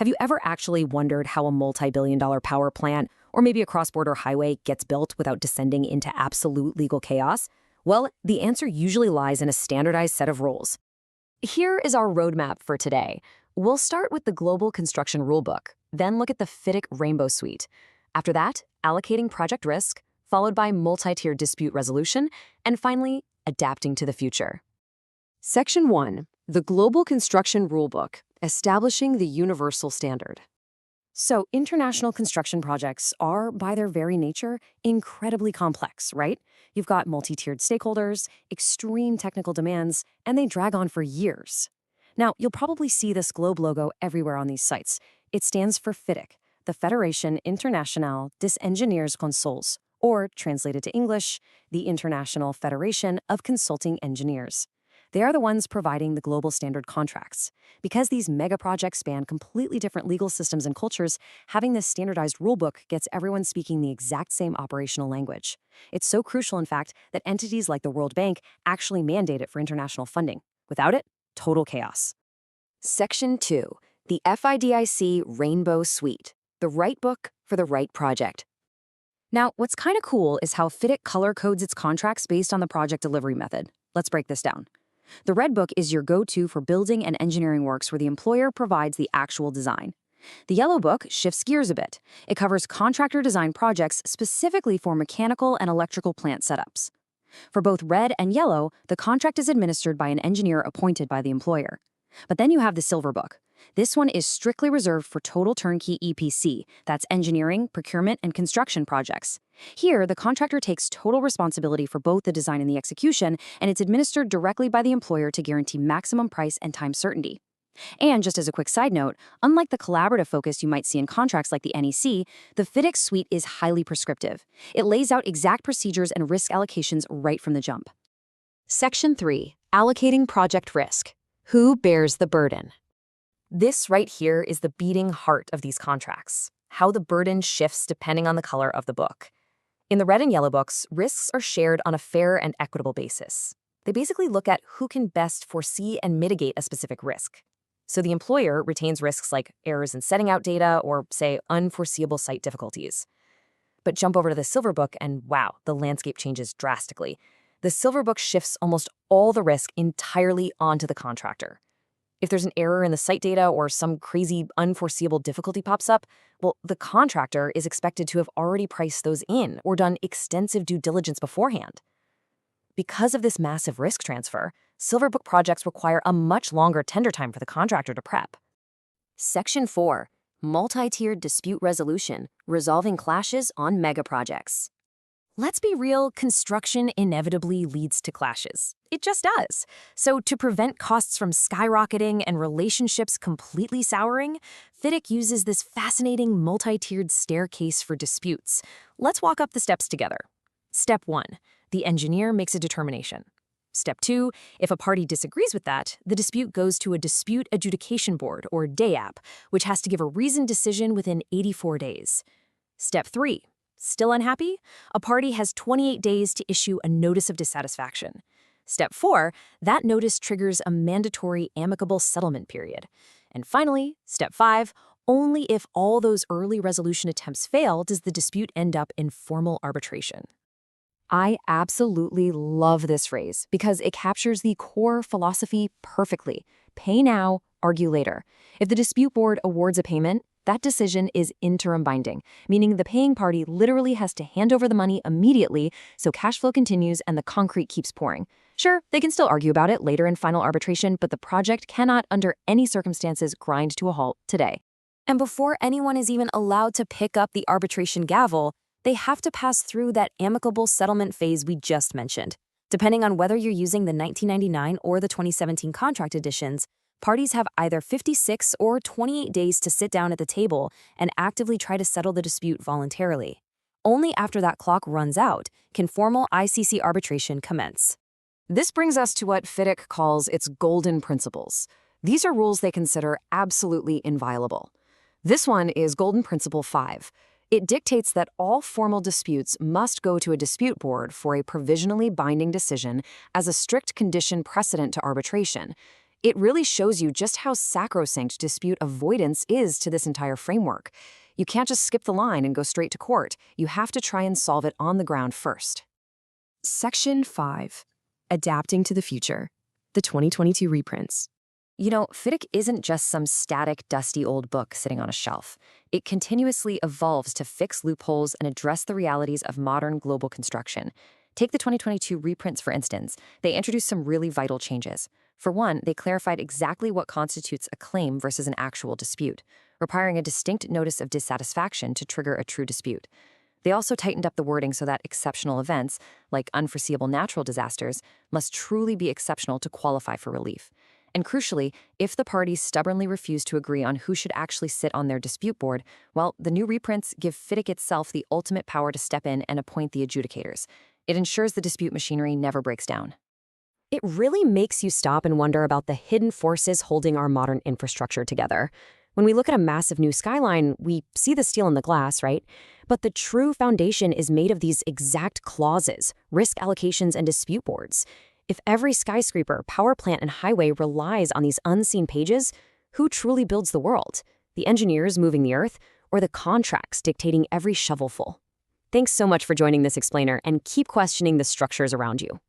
Have you ever actually wondered how a multi-billion-dollar power plant or maybe a cross-border highway gets built without descending into absolute legal chaos? Well, the answer usually lies in a standardized set of rules. Here is our roadmap for today. We'll start with the Global Construction Rulebook, then look at the FIDIC Rainbow Suite. After that, allocating project risk, followed by multi-tiered dispute resolution, and finally, adapting to the future. Section 1. The Global Construction Rulebook, establishing the universal standard. So, international construction projects are, by their very nature, incredibly complex, right? You've got multi-tiered stakeholders, extreme technical demands, and they drag on for years. Now, you'll probably see this globe logo everywhere on these sites. It stands for FIDIC, the Fédération Internationale des Ingénieurs Consuls, or, translated to English, the International Federation of Consulting Engineers. They are the ones providing the global standard contracts. Because these mega projects span completely different legal systems and cultures, having this standardized rulebook gets everyone speaking the exact same operational language. It's so crucial, in fact, that entities like the World Bank actually mandate it for international funding. Without it, total chaos. Section 2. The FIDIC Rainbow Suite. The right book for the right project. Now, what's kind of cool is how FIDIC color codes its contracts based on the project delivery method. Let's break this down. The Red Book is your go-to for building and engineering works where the employer provides the actual design. The Yellow Book shifts gears a bit. It covers contractor design projects specifically for mechanical and electrical plant setups. For both red and yellow, the contract is administered by an engineer appointed by the employer. But then you have the Silver Book. This one is strictly reserved for total turnkey EPC, that's engineering, procurement, and construction projects. Here, the contractor takes total responsibility for both the design and the execution, and it's administered directly by the employer to guarantee maximum price and time certainty. And just as a quick side note, unlike the collaborative focus you might see in contracts like the NEC, the FIDIC suite is highly prescriptive. It lays out exact procedures and risk allocations right from the jump. Section 3. Allocating project risk. Who bears the burden? This right here is the beating heart of these contracts, how the burden shifts depending on the color of the book. In the red and yellow books, risks are shared on a fair and equitable basis. They basically look at who can best foresee and mitigate a specific risk. So the employer retains risks like errors in setting out data or, say, unforeseeable site difficulties. But jump over to the Silver Book and wow, the landscape changes drastically. The Silver Book shifts almost all the risk entirely onto the contractor. If there's an error in the site data or some crazy unforeseeable difficulty pops up, well, the contractor is expected to have already priced those in or done extensive due diligence beforehand. Because of this massive risk transfer, Silver Book projects require a much longer tender time for the contractor to prep. Section 4. Multi-tiered dispute resolution, resolving clashes on mega projects. Let's be real, construction inevitably leads to clashes. It just does. So to prevent costs from skyrocketing and relationships completely souring, FIDIC uses this fascinating multi-tiered staircase for disputes. Let's walk up the steps together. Step 1. The engineer makes a determination. Step 2. If a party disagrees with that, the dispute goes to a dispute adjudication board, or DAAP, which has to give a reasoned decision within 84 days. Step 3. Still unhappy? A party has 28 days to issue a notice of dissatisfaction. Step 4, that notice triggers a mandatory amicable settlement period. And finally, Step 5, only if all those early resolution attempts fail does the dispute end up in formal arbitration. I absolutely love this phrase because it captures the core philosophy perfectly. Pay now, argue later. If the dispute board awards a payment, that decision is interim binding, meaning the paying party literally has to hand over the money immediately so cash flow continues and the concrete keeps pouring. Sure, they can still argue about it later in final arbitration, but the project cannot, under any circumstances, grind to a halt today. And before anyone is even allowed to pick up the arbitration gavel, they have to pass through that amicable settlement phase we just mentioned. Depending on whether you're using the 1999 or the 2017 contract editions, parties have either 56 or 28 days to sit down at the table and actively try to settle the dispute voluntarily. Only after that clock runs out can formal ICC arbitration commence. This brings us to what FIDIC calls its golden principles. These are rules they consider absolutely inviolable. This one is Golden Principle 5. It dictates that all formal disputes must go to a dispute board for a provisionally binding decision as a strict condition precedent to arbitration. It really shows you just how sacrosanct dispute avoidance is to this entire framework. You can't just skip the line and go straight to court. You have to try and solve it on the ground first. Section 5. Adapting to the Future. The 2022 reprints. You know, FIDIC isn't just some static, dusty old book sitting on a shelf. It continuously evolves to fix loopholes and address the realities of modern global construction. Take the 2022 reprints, for instance. They introduced some really vital changes. For one, they clarified exactly what constitutes a claim versus an actual dispute, requiring a distinct notice of dissatisfaction to trigger a true dispute. They also tightened up the wording so that exceptional events, like unforeseeable natural disasters, must truly be exceptional to qualify for relief. And crucially, if the parties stubbornly refuse to agree on who should actually sit on their dispute board, well, the new reprints give FIDIC itself the ultimate power to step in and appoint the adjudicators. It ensures the dispute machinery never breaks down. It really makes you stop and wonder about the hidden forces holding our modern infrastructure together. When we look at a massive new skyline, we see the steel and the glass, right? But the true foundation is made of these exact clauses, risk allocations, and dispute boards. If every skyscraper, power plant, and highway relies on these unseen pages, who truly builds the world? The engineers moving the earth, or the contracts dictating every shovelful? Thanks so much for joining this explainer, and keep questioning the structures around you.